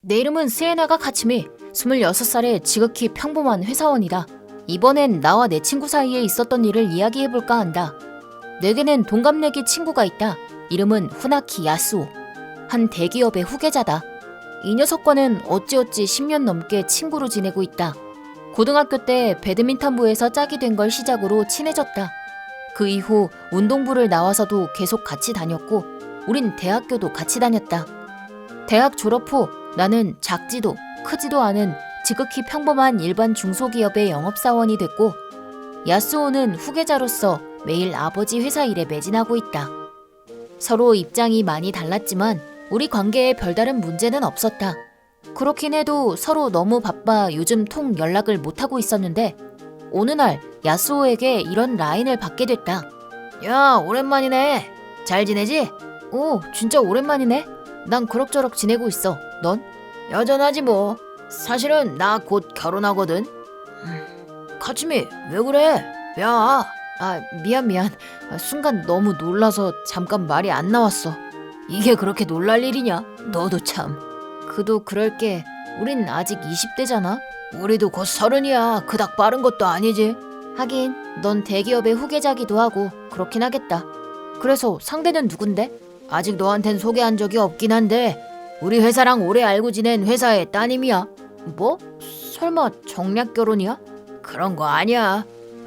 내 이름은 스에나가 카츠미. 26살의 지극히 평범한 회사원이다. 이번엔 나와 내 친구 사이에 있었던 일을 이야기해볼까 한다. 내게는 동갑내기 친구가 있다. 이름은 후나키 야스오. 한 대기업의 후계자다. 이 녀석과는 어찌어찌 10년 넘게 친구로 지내고 있다. 고등학교 때 배드민턴부에서 짝이 된 걸 시작으로 친해졌다. 그 이후 운동부를 나와서도 계속 같이 다녔고 우린 대학교도 같이 다녔다. 대학 졸업 후 나는 작지도 크지도 않은 지극히 평범한 일반 중소기업의 영업사원이 됐고 야스오는 후계자로서 매일 아버지 회사 일에 매진하고 있다. 서로 입장이 많이 달랐지만 우리 관계에 별다른 문제는 없었다. 그렇긴 해도 서로 너무 바빠 요즘 통 연락을 못하고 있었는데 어느 날 야스오에게 이런 라인을 받게 됐다. 야, 오랜만이네. 잘 지내지? 오, 진짜 오랜만이네. 난 그럭저럭 지내고 있어. 넌? 여전하지 뭐. 사실은 나 곧 결혼하거든. 카츠미, 왜 그래? 야. 미안. 순간 너무 놀라서 잠깐 말이 안 나왔어. 이게 그렇게 놀랄 일이냐? 너도 참. 그도 그럴게. 우린 아직 20대잖아. 우리도 곧 30이야. 그닥 빠른 것도 아니지. 하긴 넌 대기업의 후계자기도 하고 그렇긴 하겠다. 그래서 상대는 누군데? 아직 너한텐 소개한 적이 없긴 한데 우리 회사랑 오래 알고 지낸 회사의 따님이야. 뭐? 설마 정략 결혼이야? 그런 거 아니야.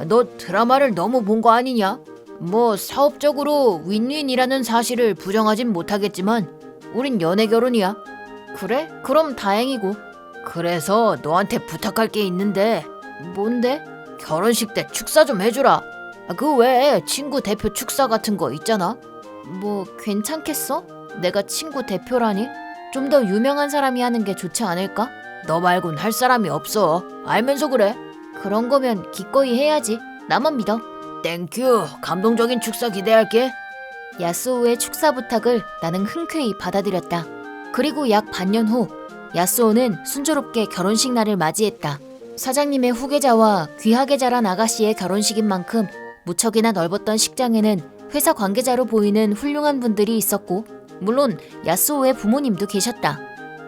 너 드라마를 너무 본 거 아니냐? 뭐 사업적으로 윈윈이라는 사실을 부정하진 못하겠지만 우린 연애 결혼이야. 그래? 그럼 다행이고. 그래서 너한테 부탁할 게 있는데. 뭔데? 결혼식 때 축사 좀 해주라. 그 외에 친구 대표 축사 같은 거 있잖아. 뭐 괜찮겠어? 내가 친구 대표라니? 좀 더 유명한 사람이 하는 게 좋지 않을까? 너 말곤 할 사람이 없어. 알면서 그래. 그런 거면 기꺼이 해야지. 나만 믿어. 땡큐. 감동적인 축사 기대할게. 야스오의 축사 부탁을 나는 흔쾌히 받아들였다. 그리고 약 반년 후 야스오는 순조롭게 결혼식 날을 맞이했다. 사장님의 후계자와 귀하게 자란 아가씨의 결혼식인 만큼 무척이나 넓었던 식장에는 회사 관계자로 보이는 훌륭한 분들이 있었고 물론 야스오의 부모님도 계셨다.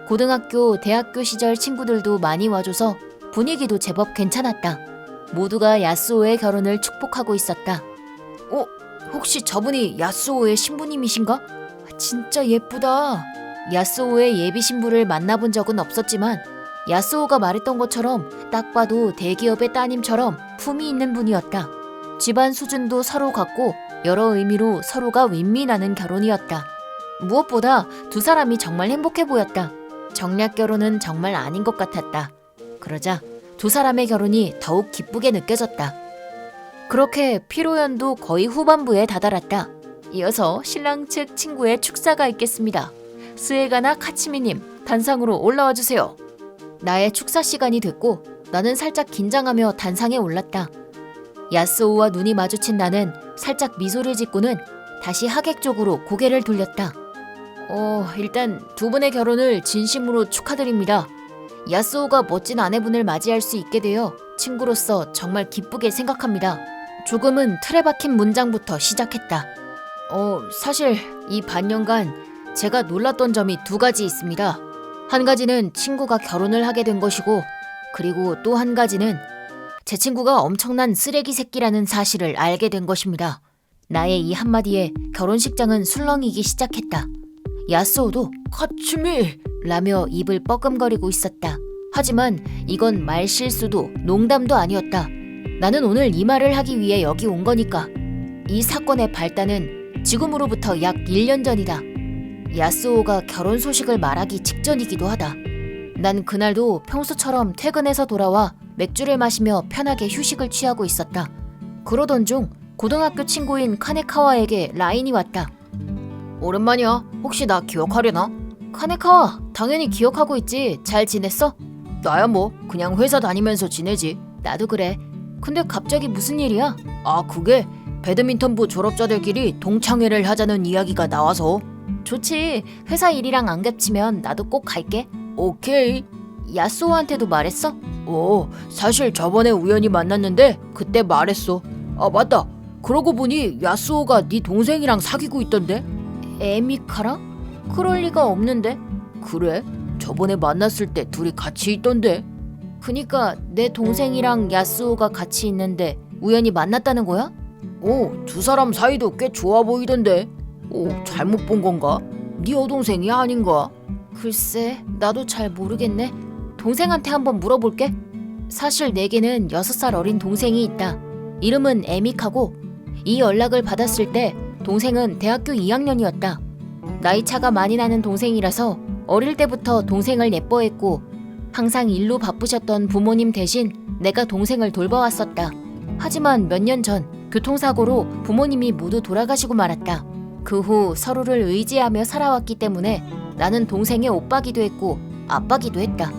고등학교, 대학교 시절 친구들도 많이 와줘서 분위기도 제법 괜찮았다. 모두가 야스오의 결혼을 축복하고 있었다. 혹시 저분이 야스오의 신부님이신가? 진짜 예쁘다. 야스오의 예비 신부를 만나본 적은 없었지만 야스오가 말했던 것처럼 딱 봐도 대기업의 따님처럼 품이 있는 분이었다. 집안 수준도 서로 같고 여러 의미로 서로가 윈윈하는 결혼이었다. 무엇보다 두 사람이 정말 행복해 보였다. 정략 결혼은 정말 아닌 것 같았다. 그러자 두 사람의 결혼이 더욱 기쁘게 느껴졌다. 그렇게 피로연도 거의 후반부에 다다랐다. 이어서 신랑 측 친구의 축사가 있겠습니다. 스에가나 카츠미님, 단상으로 올라와 주세요. 나의 축사 시간이 됐고 나는 살짝 긴장하며 단상에 올랐다. 야스오와 눈이 마주친 나는 살짝 미소를 짓고는 다시 하객 쪽으로 고개를 돌렸다. 일단 두 분의 결혼을 진심으로 축하드립니다. 야스오가 멋진 아내분을 맞이할 수 있게 되어 친구로서 정말 기쁘게 생각합니다. 조금은 틀에 박힌 문장부터 시작했다. 사실 이 반년간 제가 놀랐던 점이 두 가지 있습니다. 한 가지는 친구가 결혼을 하게 된 것이고 그리고 또 한 가지는 제 친구가 엄청난 쓰레기 새끼라는 사실을 알게 된 것입니다. 나의 이 한마디에 결혼식장은 술렁이기 시작했다. 야스오도 카츠미 라며 입을 뻐끔거리고 있었다. 하지만 이건 말실수도 농담도 아니었다. 나는 오늘 이 말을 하기 위해 여기 온 거니까. 이 사건의 발단은 지금으로부터 약 1년 전이다. 야스오가 결혼 소식을 말하기 직전이기도 하다. 난 그날도 평소처럼 퇴근해서 돌아와 맥주를 마시며 편하게 휴식을 취하고 있었다. 그러던 중 고등학교 친구인 카네카와에게 라인이 왔다. 오랜만이야. 혹시 나 기억하려나? 카네카와, 당연히 기억하고 있지. 잘 지냈어? 나야 뭐 그냥 회사 다니면서 지내지. 나도 그래. 근데 갑자기 무슨 일이야? 그게 배드민턴부 졸업자들끼리 동창회를 하자는 이야기가 나와서. 좋지. 회사 일이랑 안 겹치면 나도 꼭 갈게. 오케이. 야스오한테도 말했어? 사실 저번에 우연히 만났는데 그때 말했어. 맞다. 그러고 보니 야스오가 네 동생이랑 사귀고 있던데? 에미카랑? 그럴 리가 없는데. 그래? 저번에 만났을 때 둘이 같이 있던데. 그니까 내 동생이랑 야스오가 같이 있는데 우연히 만났다는 거야? 두 사람 사이도 꽤 좋아 보이던데. 잘못 본 건가? 네 여동생이 아닌가? 글쎄, 나도 잘 모르겠네. 동생한테 한번 물어볼게. 사실 내게는 6살 어린 동생이 있다. 이름은 에미카고, 이 연락을 받았을 때 동생은 대학교 2학년이었다. 나이차가 많이 나는 동생이라서 어릴 때부터 동생을 예뻐했고 항상 일로 바쁘셨던 부모님 대신 내가 동생을 돌봐왔었다. 하지만 몇 년 전 교통사고로 부모님이 모두 돌아가시고 말았다. 그 후 서로를 의지하며 살아왔기 때문에 나는 동생의 오빠기도 했고 아빠기도 했다.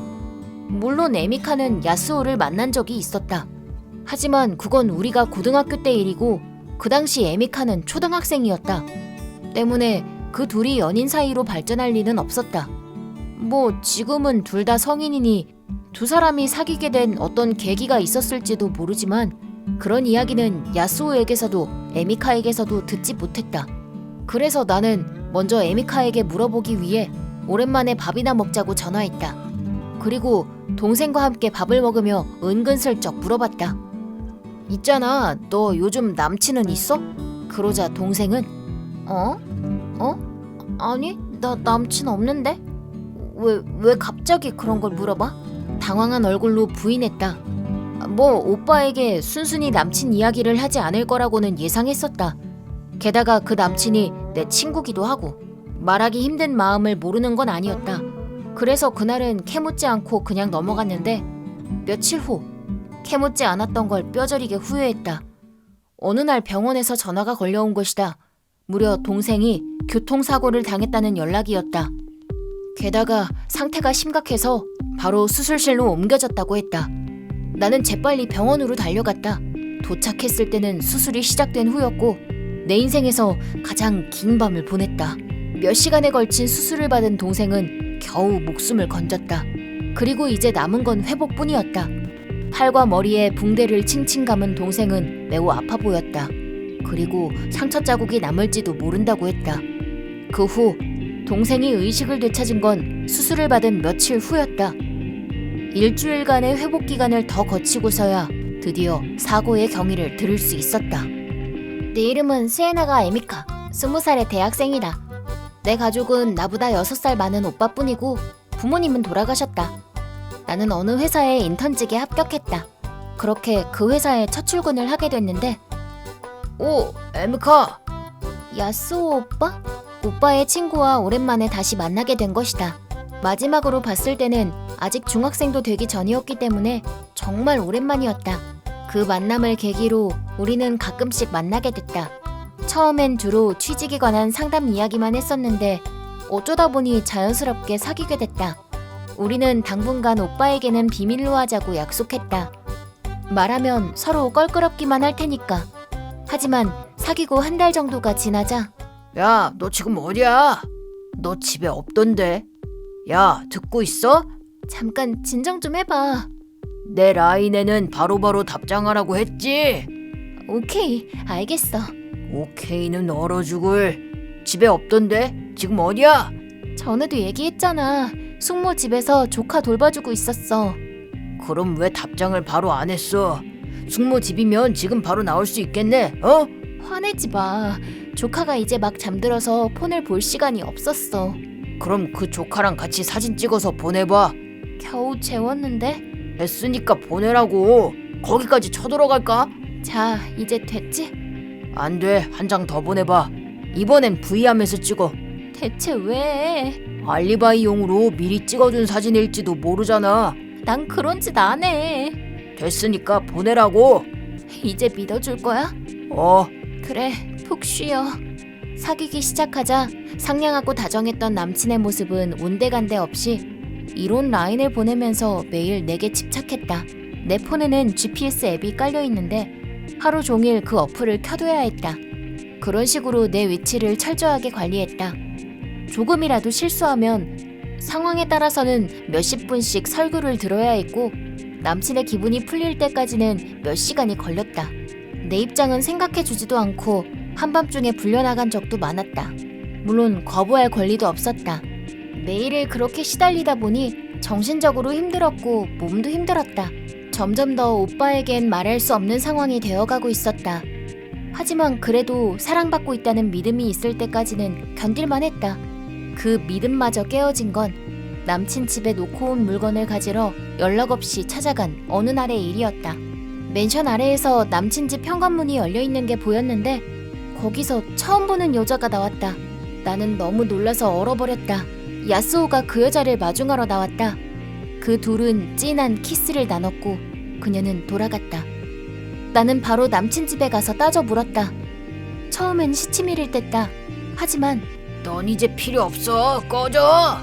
물론 에미카는 야스오를 만난 적이 있었다. 하지만 그건 우리가 고등학교 때 일이고 그 당시 에미카는 초등학생이었다. 때문에 그 둘이 연인 사이로 발전할 리는 없었다. 뭐 지금은 둘 다 성인이니 두 사람이 사귀게 된 어떤 계기가 있었을지도 모르지만 그런 이야기는 야스오에게서도 에미카에게서도 듣지 못했다. 그래서 나는 먼저 에미카에게 물어보기 위해 오랜만에 밥이나 먹자고 전화했다. 그리고 동생과 함께 밥을 먹으며 은근슬쩍 물어봤다. 있잖아, 너 요즘 남친은 있어? 그러자 동생은 아니, 나 남친 없는데? 왜 갑자기 그런 걸 물어봐? 당황한 얼굴로 부인했다. 뭐 오빠에게 순순히 남친 이야기를 하지 않을 거라고는 예상했었다. 게다가 그 남친이 내 친구기도 하고 말하기 힘든 마음을 모르는 건 아니었다. 그래서 그날은 캐묻지 않고 그냥 넘어갔는데 며칠 후 캐묻지 않았던 걸 뼈저리게 후회했다. 어느 날 병원에서 전화가 걸려온 것이다. 무려 동생이 교통사고를 당했다는 연락이었다. 게다가 상태가 심각해서 바로 수술실로 옮겨졌다고 했다. 나는 재빨리 병원으로 달려갔다. 도착했을 때는 수술이 시작된 후였고 내 인생에서 가장 긴 밤을 보냈다. 몇 시간에 걸친 수술을 받은 동생은 겨우 목숨을 건졌다. 그리고 이제 남은 건 회복뿐이었다. 팔과 머리에 붕대를 칭칭 감은 동생은 매우 아파 보였다. 그리고 상처 자국이 남을지도 모른다고 했다. 그 후 동생이 의식을 되찾은 건 수술을 받은 며칠 후였다. 일주일간의 회복 기간을 더 거치고서야 드디어 사고의 경위를 들을 수 있었다. 내 이름은 스에나가 에미카, 20살의 대학생이다. 내 가족은 나보다 6살 많은 오빠뿐이고 부모님은 돌아가셨다. 나는 어느 회사에 인턴직에 합격했다. 그렇게 그 회사에 첫 출근을 하게 됐는데 에미카. 야스오 오빠? 오빠의 친구와 오랜만에 다시 만나게 된 것이다. 마지막으로 봤을 때는 아직 중학생도 되기 전이었기 때문에 정말 오랜만이었다. 그 만남을 계기로 우리는 가끔씩 만나게 됐다. 처음엔 주로 취직에 관한 상담 이야기만 했었는데 어쩌다 보니 자연스럽게 사귀게 됐다. 우리는 당분간 오빠에게는 비밀로 하자고 약속했다. 말하면 서로 껄끄럽기만 할 테니까. 하지만 사귀고 1달 정도가 지나자 야, 너 지금 어디야? 너 집에 없던데. 야, 듣고 있어? 잠깐 진정 좀 해봐. 내 라인에는 바로바로 답장하라고 했지? 오케이, 알겠어. 오케이는 얼어 죽을. 집에 없던데? 지금 어디야? 전에도 얘기했잖아. 숙모 집에서 조카 돌봐주고 있었어. 그럼 왜 답장을 바로 안 했어? 숙모 집이면 지금 바로 나올 수 있겠네, 화내지 마. 조카가 이제 막 잠들어서 폰을 볼 시간이 없었어. 그럼 그 조카랑 같이 사진 찍어서 보내봐. 겨우 재웠는데? 됐으니까 보내라고. 거기까지 쳐들어갈까? 자, 이제 됐지? 안 돼, 한 장 더 보내봐. 이번엔 V하면서 찍어. 대체 왜? 알리바이용으로 미리 찍어둔 사진일지도 모르잖아. 난 그런 짓 안 해. 됐으니까 보내라고. 이제 믿어줄 거야? 그래, 푹 쉬어. 사귀기 시작하자 상냥하고 다정했던 남친의 모습은 온데간데 없이 이론 라인을 보내면서 매일 내게 집착했다. 내 폰에는 GPS 앱이 깔려있는데 하루 종일 그 어플을 켜둬야 했다. 그런 식으로 내 위치를 철저하게 관리했다. 조금이라도 실수하면 상황에 따라서는 몇십 분씩 설교를 들어야 했고 남친의 기분이 풀릴 때까지는 몇 시간이 걸렸다. 내 입장은 생각해주지도 않고 한밤중에 불려나간 적도 많았다. 물론 거부할 권리도 없었다. 매일을 그렇게 시달리다 보니 정신적으로 힘들었고 몸도 힘들었다. 점점 더 오빠에겐 말할 수 없는 상황이 되어가고 있었다. 하지만 그래도 사랑받고 있다는 믿음이 있을 때까지는 견딜만 했다. 그 믿음마저 깨어진 건 남친 집에 놓고 온 물건을 가지러 연락 없이 찾아간 어느 날의 일이었다. 맨션 아래에서 남친 집 현관문이 열려있는 게 보였는데 거기서 처음 보는 여자가 나왔다. 나는 너무 놀라서 얼어버렸다. 야스오가 그 여자를 마중하러 나왔다. 그 둘은 진한 키스를 나눴고 그녀는 돌아갔다. 나는 바로 남친 집에 가서 따져 물었다. 처음엔 시치미를 뗐다. 하지만 넌 이제 필요 없어. 꺼져.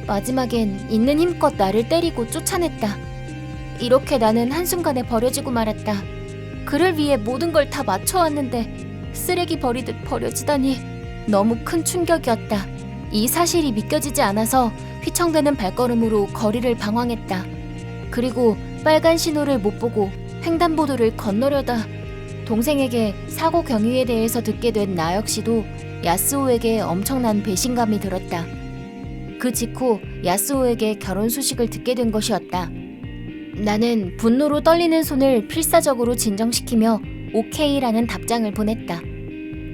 마지막엔 있는 힘껏 나를 때리고 쫓아냈다. 이렇게 나는 한순간에 버려지고 말았다. 그를 위해 모든 걸 다 맞춰왔는데 쓰레기 버리듯 버려지다니 너무 큰 충격이었다. 이 사실이 믿겨지지 않아서 휘청대는 발걸음으로 거리를 방황했다. 그리고 빨간 신호를 못 보고 횡단보도를 건너려다 동생에게 사고 경위에 대해서 듣게 된 나 역시도 야스오에게 엄청난 배신감이 들었다. 그 직후 야스오에게 결혼 소식을 듣게 된 것이었다. 나는 분노로 떨리는 손을 필사적으로 진정시키며 오케이라는 답장을 보냈다.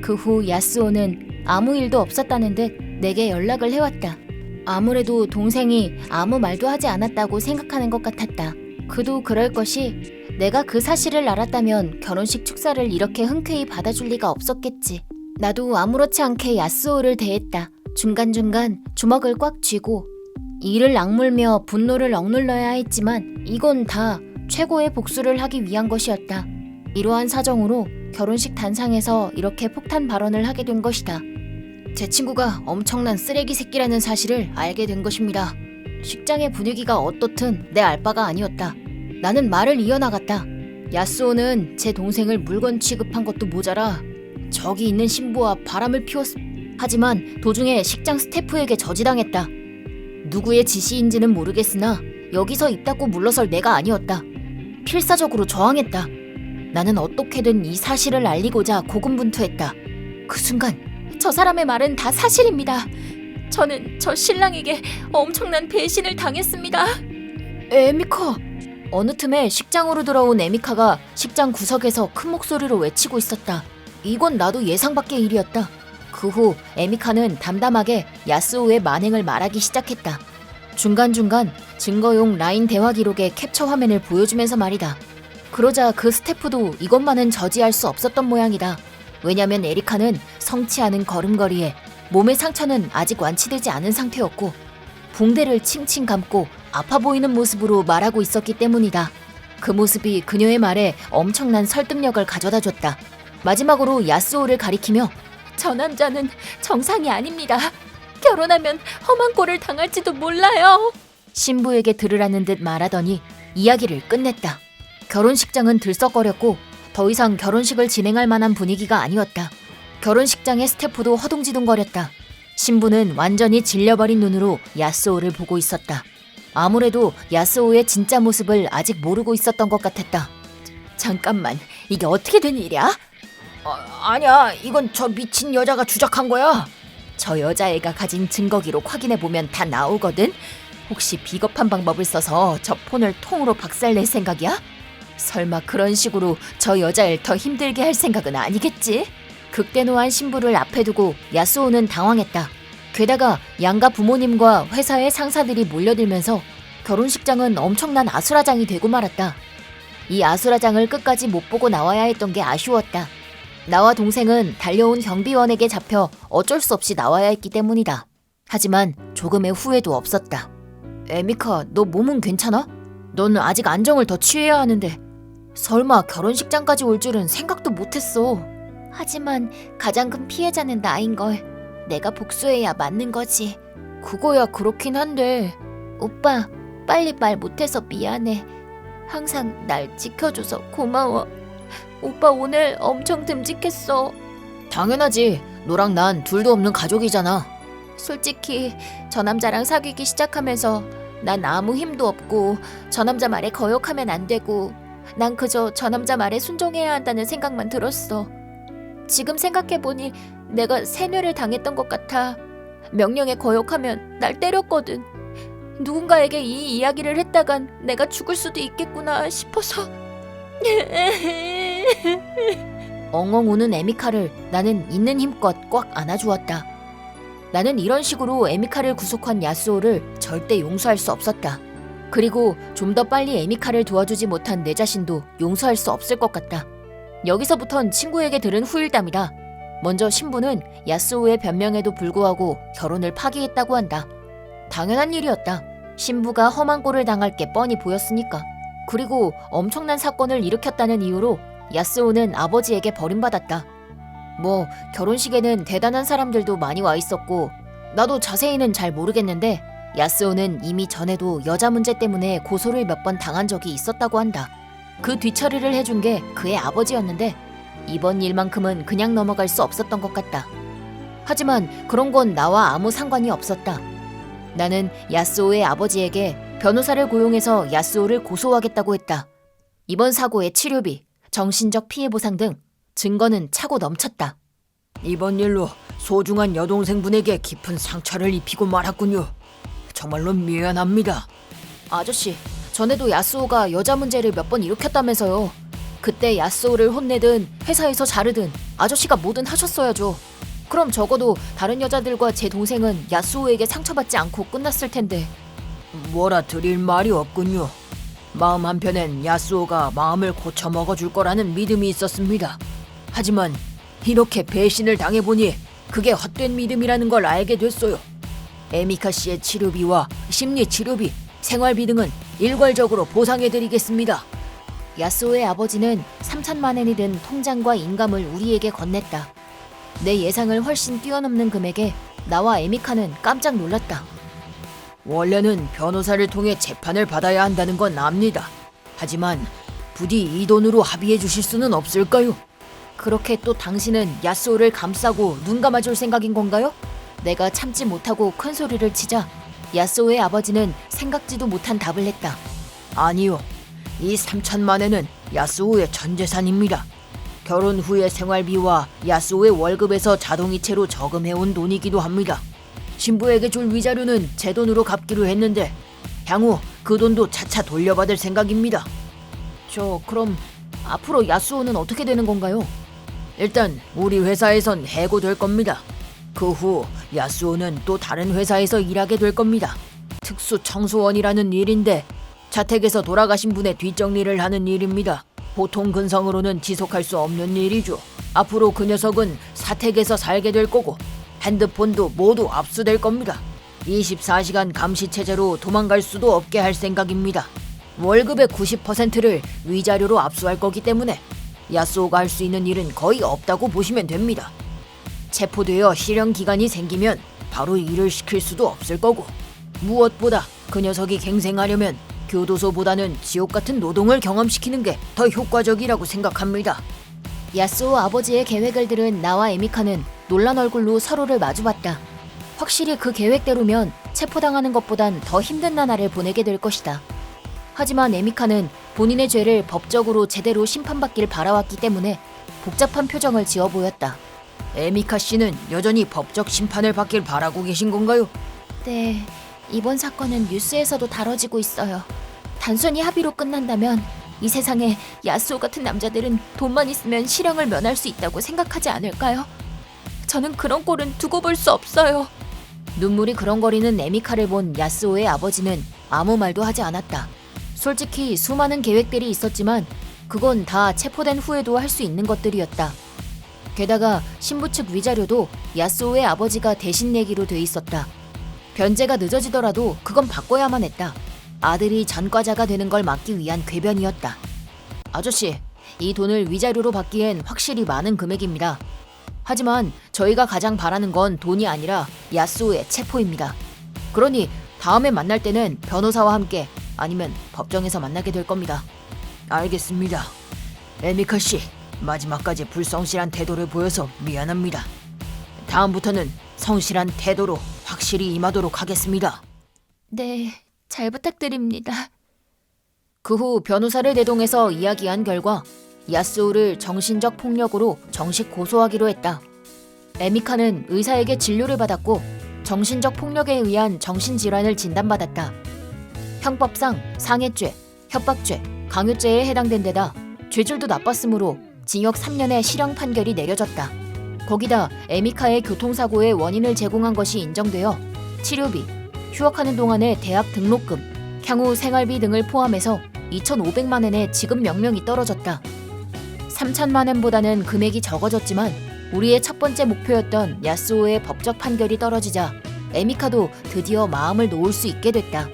그 후 야스오는 아무 일도 없었다는 듯 내게 연락을 해왔다. 아무래도 동생이 아무 말도 하지 않았다고 생각하는 것 같았다. 그도 그럴 것이 내가 그 사실을 알았다면 결혼식 축사를 이렇게 흔쾌히 받아줄 리가 없었겠지. 나도 아무렇지 않게 야스오를 대했다. 중간중간 주먹을 꽉 쥐고 이를 악물며 분노를 억눌러야 했지만 이건 다 최고의 복수를 하기 위한 것이었다. 이러한 사정으로 결혼식 단상에서 이렇게 폭탄 발언을 하게 된 것이다. 제 친구가 엄청난 쓰레기 새끼라는 사실을 알게 된 것입니다. 식장의 분위기가 어떻든 내 알 바가 아니었다. 나는 말을 이어나갔다. 야스오는 제 동생을 물건 취급한 것도 모자라 저기 있는 신부와 바람을 피웠... 하지만 도중에 식장 스태프에게 저지당했다. 누구의 지시인지는 모르겠으나 여기서 입 닫고 물러설 내가 아니었다. 필사적으로 저항했다. 나는 어떻게든 이 사실을 알리고자 고군분투했다. 그 순간 저 사람의 말은 다 사실입니다. 저는 저 신랑에게 엄청난 배신을 당했습니다. 에미카! 어느 틈에 식장으로 들어온 에미카가 식장 구석에서 큰 목소리로 외치고 있었다. 이건 나도 예상 밖의 일이었다. 그 후 에미카는 담담하게 야스오의 만행을 말하기 시작했다. 중간중간 증거용 라인 대화 기록의 캡처 화면을 보여주면서 말이다. 그러자 그 스태프도 이것만은 저지할 수 없었던 모양이다. 왜냐면 에리카는 성치 않은 걸음걸이에 몸의 상처는 아직 완치되지 않은 상태였고 붕대를 칭칭 감고 아파 보이는 모습으로 말하고 있었기 때문이다. 그 모습이 그녀의 말에 엄청난 설득력을 가져다 줬다. 마지막으로 야스오를 가리키며 저 남자는 정상이 아닙니다. 결혼하면 험한 꼴을 당할지도 몰라요. 신부에게 들으라는 듯 말하더니 이야기를 끝냈다. 결혼식장은 들썩거렸고 더 이상 결혼식을 진행할 만한 분위기가 아니었다. 결혼식장의 스태프도 허둥지둥거렸다. 신부는 완전히 질려버린 눈으로 야스오를 보고 있었다. 아무래도 야스오의 진짜 모습을 아직 모르고 있었던 것 같았다. 잠깐만, 이게 어떻게 된 일이야? 아니야. 이건 저 미친 여자가 주작한 거야. 저 여자애가 가진 증거기록 확인해보면 다 나오거든? 혹시 비겁한 방법을 써서 저 폰을 통으로 박살낼 생각이야? 설마 그런 식으로 저 여자를 더 힘들게 할 생각은 아니겠지? 극대노한 신부를 앞에 두고 야스오는 당황했다. 게다가 양가 부모님과 회사의 상사들이 몰려들면서 결혼식장은 엄청난 아수라장이 되고 말았다. 이 아수라장을 끝까지 못 보고 나와야 했던 게 아쉬웠다. 나와 동생은 달려온 경비원에게 잡혀 어쩔 수 없이 나와야 했기 때문이다. 하지만 조금의 후회도 없었다. 에미카, 너 몸은 괜찮아? 넌 아직 안정을 더 취해야 하는데 설마 결혼식장까지 올 줄은 생각도 못했어. 하지만 가장 큰 피해자는 나인걸. 내가 복수해야 맞는 거지. 그거야 그렇긴 한데 오빠, 빨리 말 못해서 미안해. 항상 날 지켜줘서 고마워. 오빠 오늘 엄청 듬직했어. 당연하지. 너랑 난 둘도 없는 가족이잖아. 솔직히 저 남자랑 사귀기 시작하면서 난 아무 힘도 없고 저 남자 말에 거역하면 안 되고 난 그저 저 남자 말에 순종해야 한다는 생각만 들었어. 지금 생각해보니 내가 세뇌를 당했던 것 같아. 명령에 거역하면 날 때렸거든. 누군가에게 이 이야기를 했다간 내가 죽을 수도 있겠구나 싶어서. 엉엉 우는 에미카를 나는 있는 힘껏 꽉 안아주었다. 나는 이런 식으로 에미카를 구속한 야스오를 절대 용서할 수 없었다. 그리고 좀 더 빨리 에미카를 도와주지 못한 내 자신도 용서할 수 없을 것 같다. 여기서부턴 친구에게 들은 후일담이다. 먼저 신부는 야스오의 변명에도 불구하고 결혼을 파기했다고 한다. 당연한 일이었다. 신부가 험한 꼴을 당할 게 뻔히 보였으니까. 그리고 엄청난 사건을 일으켰다는 이유로 야스오는 아버지에게 버림받았다. 뭐 결혼식에는 대단한 사람들도 많이 와 있었고 나도 자세히는 잘 모르겠는데 야스오는 이미 전에도 여자 문제 때문에 고소를 몇 번 당한 적이 있었다고 한다. 그 뒤처리를 해준 게 그의 아버지였는데 이번 일만큼은 그냥 넘어갈 수 없었던 것 같다. 하지만 그런 건 나와 아무 상관이 없었다. 나는 야스오의 아버지에게 변호사를 고용해서 야스오를 고소하겠다고 했다. 이번 사고의 치료비, 정신적 피해 보상 등 증거는 차고 넘쳤다. 이번 일로 소중한 여동생분에게 깊은 상처를 입히고 말았군요. 정말로 미안합니다. 아저씨, 전에도 야스오가 여자 문제를 몇 번 일으켰다면서요. 그때 야스오를 혼내든 회사에서 자르든 아저씨가 뭐든 하셨어야죠. 그럼 적어도 다른 여자들과 제 동생은 야스오에게 상처받지 않고 끝났을 텐데. 뭐라 드릴 말이 없군요. 마음 한편엔 야스오가 마음을 고쳐먹어줄 거라는 믿음이 있었습니다. 하지만 이렇게 배신을 당해보니 그게 헛된 믿음이라는 걸 알게 됐어요. 에미카 씨의 치료비와 심리치료비, 생활비 등은 일괄적으로 보상해드리겠습니다. 야스오의 아버지는 3천만 엔이 든 통장과 인감을 우리에게 건넸다. 내 예상을 훨씬 뛰어넘는 금액에 나와 에미카는 깜짝 놀랐다. 원래는 변호사를 통해 재판을 받아야 한다는 건 압니다. 하지만 부디 이 돈으로 합의해 주실 수는 없을까요? 그렇게 또 당신은 야스오를 감싸고 눈 감아줄 생각인 건가요? 내가 참지 못하고 큰 소리를 치자 야스오의 아버지는 생각지도 못한 답을 했다. 아니요. 이 3천만 엔은 야스오의 전 재산입니다. 결혼 후의 생활비와 야스오의 월급에서 자동이체로 저금해온 돈이기도 합니다. 신부에게 줄 위자료는 제 돈으로 갚기로 했는데 향후 그 돈도 차차 돌려받을 생각입니다. 그럼 앞으로 야스오는 어떻게 되는 건가요? 일단 우리 회사에선 해고될 겁니다. 그 후 야스오는 또 다른 회사에서 일하게 될 겁니다. 특수청소원이라는 일인데 자택에서 돌아가신 분의 뒷정리를 하는 일입니다. 보통 근성으로는 지속할 수 없는 일이죠. 앞으로 그 녀석은 사택에서 살게 될 거고 핸드폰도 모두 압수될 겁니다. 24시간 감시체제로 도망갈 수도 없게 할 생각입니다. 월급의 90%를 위자료로 압수할 거기 때문에 야스오가 할 수 있는 일은 거의 없다고 보시면 됩니다. 체포되어 실형 기간이 생기면 바로 일을 시킬 수도 없을 거고 무엇보다 그 녀석이 갱생하려면 교도소보다는 지옥 같은 노동을 경험시키는 게 더 효과적이라고 생각합니다. 야스오 아버지의 계획을 들은 나와 에미카는 놀란 얼굴로 서로를 마주봤다. 확실히 그 계획대로면 체포당하는 것보단 더 힘든 나날을 보내게 될 것이다. 하지만 에미카는 본인의 죄를 법적으로 제대로 심판받길 바라왔기 때문에 복잡한 표정을 지어 보였다. 에미카 씨는 여전히 법적 심판을 받길 바라고 계신 건가요? 네, 이번 사건은 뉴스에서도 다뤄지고 있어요. 단순히 합의로 끝난다면 이 세상에 야스오 같은 남자들은 돈만 있으면 실형을 면할 수 있다고 생각하지 않을까요? 저는 그런 꼴은 두고 볼 수 없어요. 눈물이 그렁거리는 에미카를 본 야스오의 아버지는 아무 말도 하지 않았다. 솔직히 수많은 계획들이 있었지만 그건 다 체포된 후에도 할 수 있는 것들이었다. 게다가 신부 측 위자료도 야스오의 아버지가 대신 내기로 돼 있었다. 변제가 늦어지더라도 그건 바꿔야만 했다. 아들이 전과자가 되는 걸 막기 위한 궤변이었다. 아저씨, 이 돈을 위자료로 받기엔 확실히 많은 금액입니다. 하지만 저희가 가장 바라는 건 돈이 아니라 야스오의 체포입니다. 그러니 다음에 만날 때는 변호사와 함께 아니면 법정에서 만나게 될 겁니다. 알겠습니다. 에미카 씨, 마지막까지 불성실한 태도를 보여서 미안합니다. 다음부터는 성실한 태도로 확실히 임하도록 하겠습니다. 네, 잘 부탁드립니다. 그 후 변호사를 대동해서 이야기한 결과 야스오를 정신적 폭력으로 정식 고소하기로 했다. 에미카는 의사에게 진료를 받았고 정신적 폭력에 의한 정신질환을 진단받았다. 형법상 상해죄, 협박죄, 강요죄에 해당된 데다 죄질도 나빴으므로 징역 3년의 실형 판결이 내려졌다. 거기다 에미카의 교통사고의 원인을 제공한 것이 인정되어 치료비, 휴학하는 동안의 대학 등록금, 향후 생활비 등을 포함해서 2,500만 원의 지급 명령이 떨어졌다. 3천만 원보다는 금액이 적어졌지만 우리의 첫 번째 목표였던 야스오의 법적 판결이 떨어지자 에미카도 드디어 마음을 놓을 수 있게 됐다.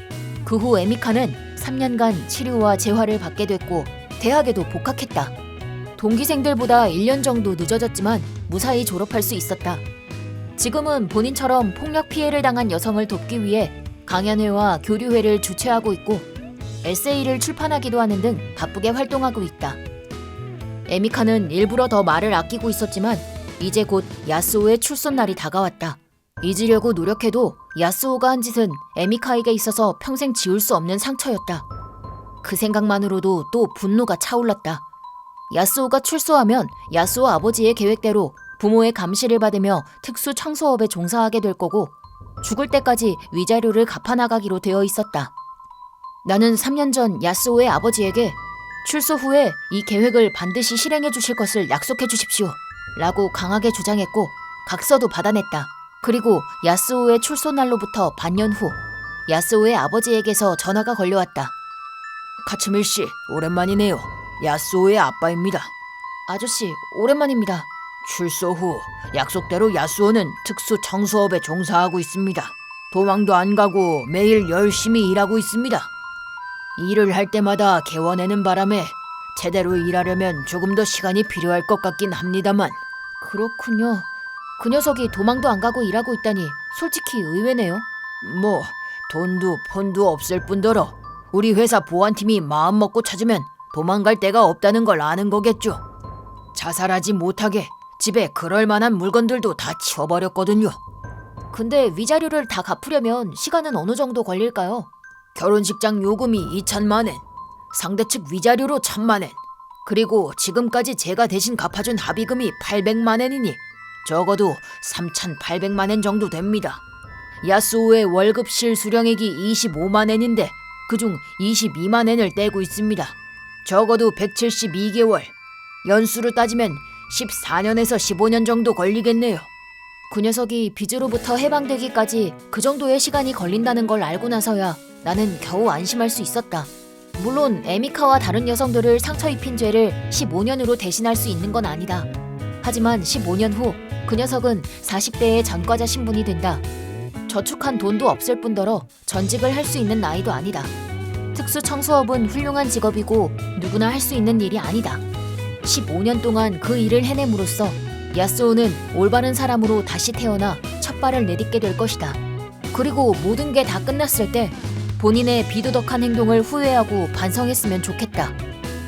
그 후 에미카는 3년간 치료와 재활을 받게 됐고 대학에도 복학했다. 동기생들보다 1년 정도 늦어졌지만 무사히 졸업할 수 있었다. 지금은 본인처럼 폭력 피해를 당한 여성을 돕기 위해 강연회와 교류회를 주최하고 있고 에세이를 출판하기도 하는 등 바쁘게 활동하고 있다. 에미카는 일부러 더 말을 아끼고 있었지만 이제 곧 야스오의 출소날이 다가왔다. 잊으려고 노력해도 야스오가 한 짓은 에미카에게 있어서 평생 지울 수 없는 상처였다. 그 생각만으로도 또 분노가 차올랐다. 야스오가 출소하면 야스오 아버지의 계획대로 부모의 감시를 받으며 특수 청소업에 종사하게 될 거고 죽을 때까지 위자료를 갚아나가기로 되어 있었다. 나는 3년 전 야스오의 아버지에게 출소 후에 이 계획을 반드시 실행해 주실 것을 약속해 주십시오 라고 강하게 주장했고 각서도 받아냈다. 그리고 야스오의 출소 날로부터 반년 후 야스오의 아버지에게서 전화가 걸려왔다. 카츠밀 씨, 오랜만이네요. 야스오의 아빠입니다. 아저씨, 오랜만입니다. 출소 후 약속대로 야스오는 특수 청소업에 종사하고 있습니다. 도망도 안 가고 매일 열심히 일하고 있습니다. 일을 할 때마다 개워내는 바람에 제대로 일하려면 조금 더 시간이 필요할 것 같긴 합니다만. 그렇군요. 그 녀석이 도망도 안 가고 일하고 있다니 솔직히 의외네요. 뭐 돈도 폰도 없을 뿐더러 우리 회사 보안팀이 마음먹고 찾으면 도망갈 데가 없다는 걸 아는 거겠죠. 자살하지 못하게 집에 그럴 만한 물건들도 다 치워버렸거든요. 근데 위자료를 다 갚으려면 시간은 어느 정도 걸릴까요? 결혼식장 요금이 2천만 엔, 상대 측 위자료로 1,000만 엔, 그리고 지금까지 제가 대신 갚아준 합의금이 800만 엔이니 적어도 3,800만 엔 정도 됩니다. 야스오의 월급 실수령액이 25만 엔인데 그중 22만 엔을 떼고 있습니다. 적어도 172개월, 연수로 따지면 14년에서 15년 정도 걸리겠네요. 그 녀석이 빚으로부터 해방되기까지 그 정도의 시간이 걸린다는 걸 알고 나서야 나는 겨우 안심할 수 있었다. 물론 에미카와 다른 여성들을 상처 입힌 죄를 15년으로 대신할 수 있는 건 아니다. 하지만 15년 후 그 녀석은 40대의 전과자 신분이 된다. 저축한 돈도 없을 뿐더러 전직을 할 수 있는 나이도 아니다. 특수 청소업은 훌륭한 직업이고 누구나 할 수 있는 일이 아니다. 15년 동안 그 일을 해냄으로써 야스오는 올바른 사람으로 다시 태어나 첫 발을 내딛게 될 것이다. 그리고 모든 게 다 끝났을 때 본인의 비도덕한 행동을 후회하고 반성했으면 좋겠다.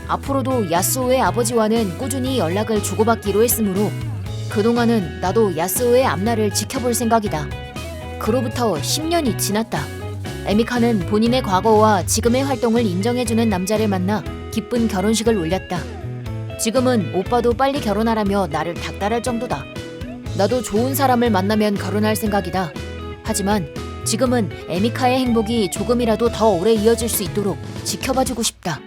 앞으로도 야스오의 아버지와는 꾸준히 연락을 주고받기로 했으므로 그동안은 나도 야스오의 앞날을 지켜볼 생각이다. 그로부터 10년이 지났다. 에미카는 본인의 과거와 지금의 활동을 인정해주는 남자를 만나 기쁜 결혼식을 올렸다. 지금은 오빠도 빨리 결혼하라며 나를 닥달할 정도다. 나도 좋은 사람을 만나면 결혼할 생각이다. 하지만 지금은 에미카의 행복이 조금이라도 더 오래 이어질 수 있도록 지켜봐주고 싶다.